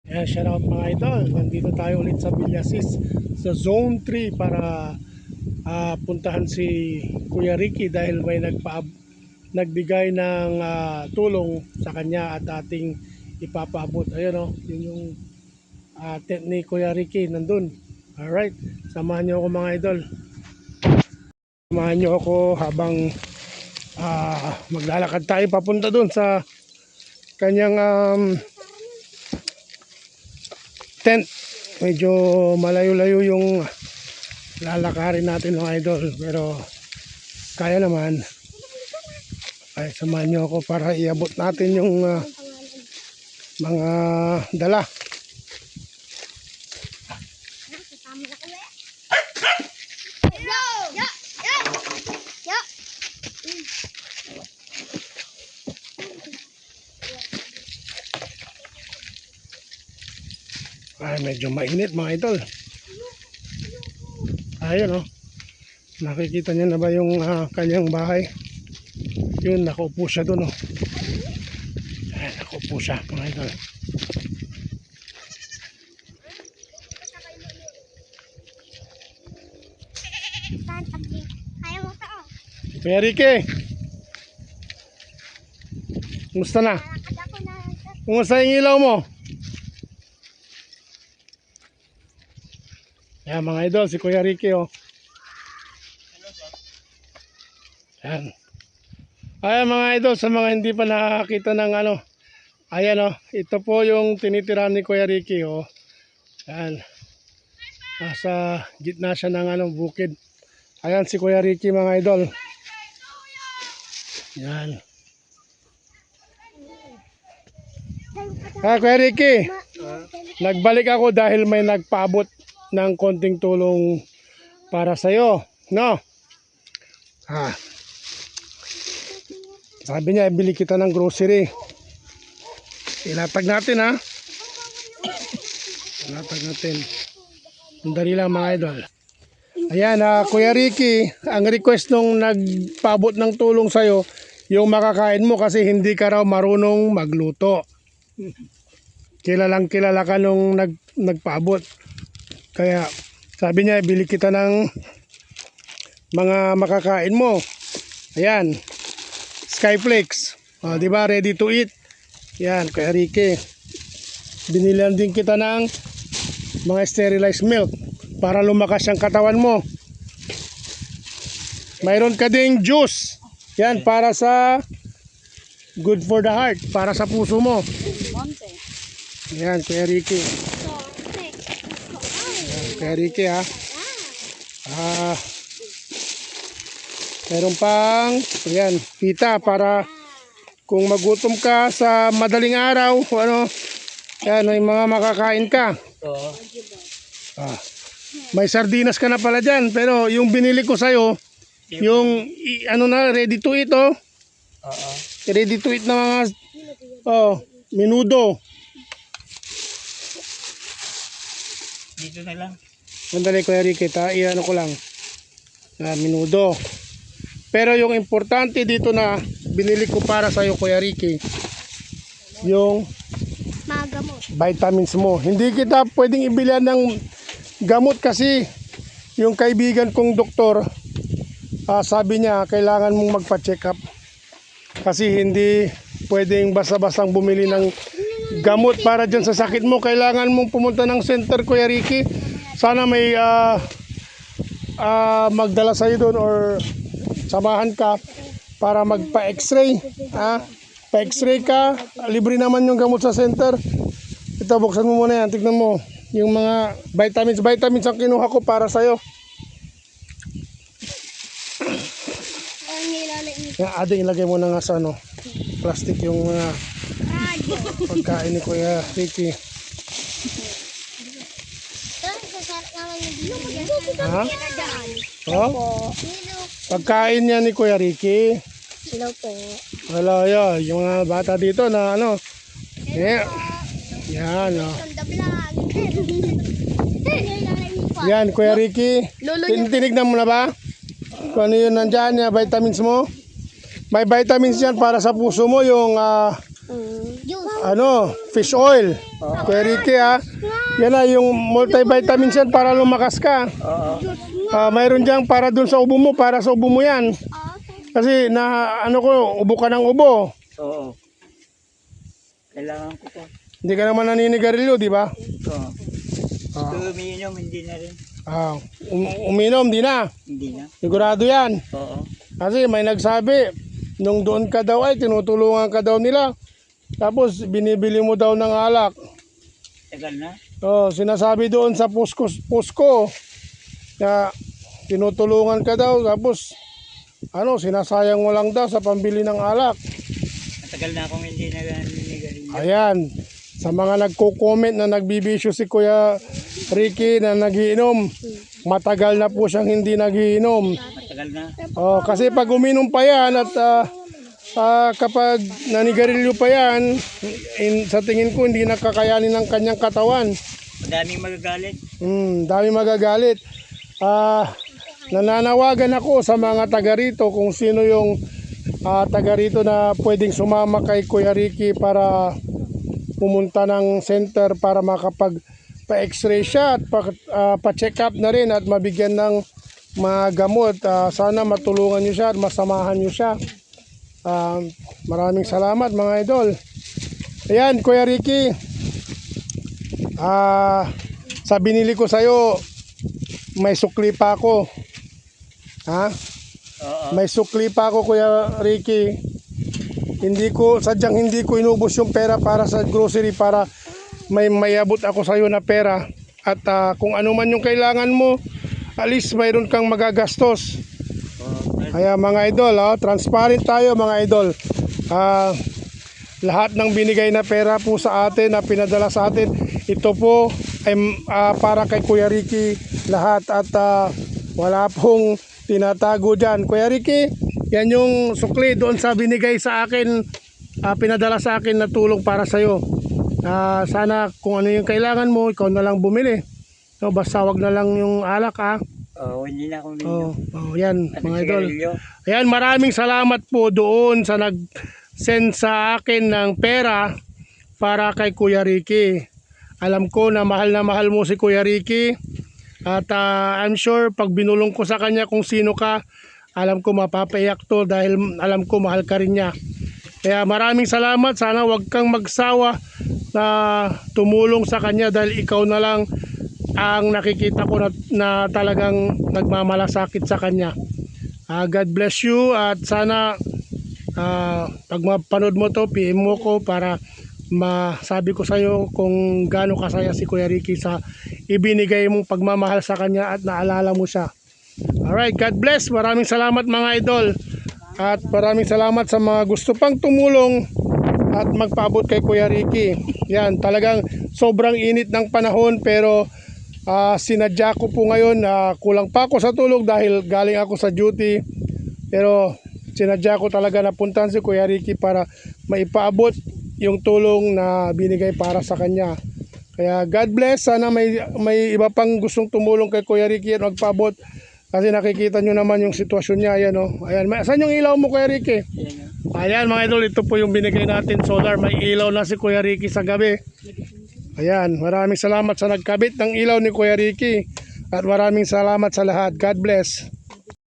Ayan, shout out mga idol. Nandito tayo ulit sa Villasis sa Zone 3 para puntahan si Kuya Ricky dahil may nagbigay ng tulong sa kanya at ating ipapaabot. Ayun o, yun yung tent ni Kuya Ricky nandun. Alright, samahan nyo ako mga idol. Samahan nyo ako habang maglalakad tayo papunta dun sa kanyang tent. Medyo malayo-layo yung lalakarin natin mga idol, pero kaya naman. Ay, samahan nyo ako para iabot natin yung mga dala. Ay, medyo mainit mga idol. Ayun oh. Nakikita niyo na ba yung kanyang bahay? Yun, nakaupo siya doon oh. Ay, nakaupo siya mga idol. Kuya Ricky, kumusta na? Kumusta yung ilaw mo? Yan mga idol, si Kuya Ricky oh. Yan. Ayan mga idol, sa mga hindi pa nakakita ng ayan oh, ito po yung tinitirahan ni Kuya Ricky oh. Yan. Nasa gitna siya ng bukid. Ayan si Kuya Ricky mga idol. Yan. Kuya Ricky, nagbalik ako dahil may nagpaabot ng konting tulong para sa'yo, no? Sabi niya, ibili kita ng grocery. Ilatag natin ha. Ilatag natin. Sandali lang mga idol. Ayan, Kuya Ricky, ang request nung nagpaabot ng tulong sa'yo, yung makakain mo kasi hindi ka raw marunong magluto. Kilalang kilala ka nung nagpaabot. Kaya sabi niya, bili kita ng mga makakain mo. Ayan, Skyflakes. Di ba, ready to eat. Yan, Kuya Ricky. Binilan din kita ng mga sterilized milk para lumakas ang katawan mo. Mayroon ka ding juice. Yan, para sa good for the heart, para sa puso mo. Yan, Kuya Ricky. Kuya Ricky ha. Meron pang ayan, pita para kung magutom ka sa madaling araw, yan, may mga makakain ka. May sardinas ka na pala dyan, pero yung binili ko sa'yo, yung ready to eat oh. Ready to eat na mga menudo. Dito na lang. Sandali Kuya Ricky, ko lang. Menudo. Pero yung importante dito na binili ko para sa'yo Kuya Ricky, yung vitamins mo. Hindi kita pwedeng ibilihan ng gamot kasi yung kaibigan kong doktor, sabi niya kailangan mong magpa-check up. Kasi hindi pwedeng basta-bastang bumili ng gamot para dyan sa sakit mo. Kailangan mong pumunta ng center Kuya Ricky. Sana may magdala sa'yo doon or samahan ka para magpa-x-ray. Pa-x-ray ka, libre naman yung gamot sa center. Ito, buksan mo muna yan, tignan mo yung mga vitamins ang kinuha ko para sa'yo. Ading ilagay mo na nga sa plastic yung mga pagkain ni Kuya Ricky. Pagkain niya ni Kuya Ricky. Hello po. Hello, yung mga bata dito na yan yan Kuya Ricky. Tinignan mo na ba kung ano yun nandyan, vitamins mo? May vitamins yan para sa puso mo, yung fish oil. Kuya Ricky ha. Yan na yung multivitamins yan para lumakas ka. Oo. Mayroon diyang para dun sa ubo mo, para sa ubo mo yan. Kasi ubo ka ng ubo. Oo. Kailangan ko to. Hindi ka naman naninigarilyo, di ba? Oo. Ito umiinom, hindi na rin. Uminom, di na. Hindi na. Sigurado yan. Oo. Kasi may nagsabi, nung doon ka daw ay tinutulungan ka daw nila. Tapos binibili mo daw ng alak. Tagal na. Sinasabi doon sa pusko na tinutulungan ka daw. Tapos sinasayang mo lang daw sa pambili ng alak. Matagal na akong hindi na naninigarilyo. Ayan, sa mga nagko-comment na nagbibisyo si Kuya Ricky na nagiinom, matagal na po siyang hindi nagiinom. Matagal na. Kasi pag uminom pa yan at kapag nanigarilyo pa yan, sa tingin ko hindi nakakayanin ng kanyang katawan. Madaming magagalit. Dami magagalit. Nananawagan ako sa mga taga rito kung sino yung taga rito na pwedeng sumama kay Kuya Ricky para pumunta ng center para makapag-pa-x-ray siya at pa-check up na rin at mabigyan ng mga gamot. Sana matulungan niyo siya at masamahan niyo siya. Maraming salamat mga idol. Ayan, Kuya Ricky. Sa binili ko sa'yo, may sukli pa ako. Oo. May sukli pa ako, Kuya Ricky. Sadyang hindi ko inubos yung pera para sa grocery para may mayabot ako sa iyo na pera. At kung ano man yung kailangan mo, at least mayroon kang magagastos. Kaya mga idol, transparent tayo mga idol. Lahat ng binigay na pera po sa atin, na pinadala sa atin, ito po ay para kay Kuya Ricky lahat. At wala pong tinatago dyan. Kuya Ricky, yan yung sukli doon sa binigay sa akin, pinadala sa akin na tulong para sa'yo. Sana kung ano yung kailangan mo, ikaw na lang bumili. Basta wag na lang yung alak Hindi na akong minum. Yan mga idol. Sigarilyo. Ayan, maraming salamat po doon sa nag-send sa akin ng pera para kay Kuya Ricky. Alam ko na mahal mo si Kuya Ricky. At I'm sure pag binulong ko sa kanya kung sino ka, alam ko mapapaiyak to dahil alam ko mahal ka rin niya. Kaya maraming salamat. Sana wag kang magsawa na tumulong sa kanya dahil ikaw na lang ang nakikita ko na talagang nagmamalasakit sa kanya. God bless you at sana pag mapanood mo to, PM mo ko para masabi ko sa iyo kung gaano kasaya si Kuya Ricky sa ibinigay mong pagmamahal sa kanya at naalala mo siya. Alright, God bless. Maraming salamat mga idol. At maraming salamat sa mga gusto pang tumulong at magpaabot kay Kuya Ricky. Yan, talagang sobrang init ng panahon pero sinadya ko po ngayon. Kulang pa ako sa tulog dahil galing ako sa duty. Pero sinadya ko talaga na puntahan si Kuya Ricky para maipaabot yung tulong na binigay para sa kanya. Kaya God bless. Sana may iba pang gustong tumulong kay Kuya Ricky at magpaabot. Kasi nakikita nyo naman yung sitwasyon niya. Ayan, ayan. Saan yung ilaw mo, Kuya Ricky? Ayan mga idol, ito po yung binigay natin solar. May ilaw na si Kuya Ricky sa gabi. Ayan, maraming salamat sa nagkabit ng ilaw ni Kuya Ricky. At maraming salamat sa lahat. God bless.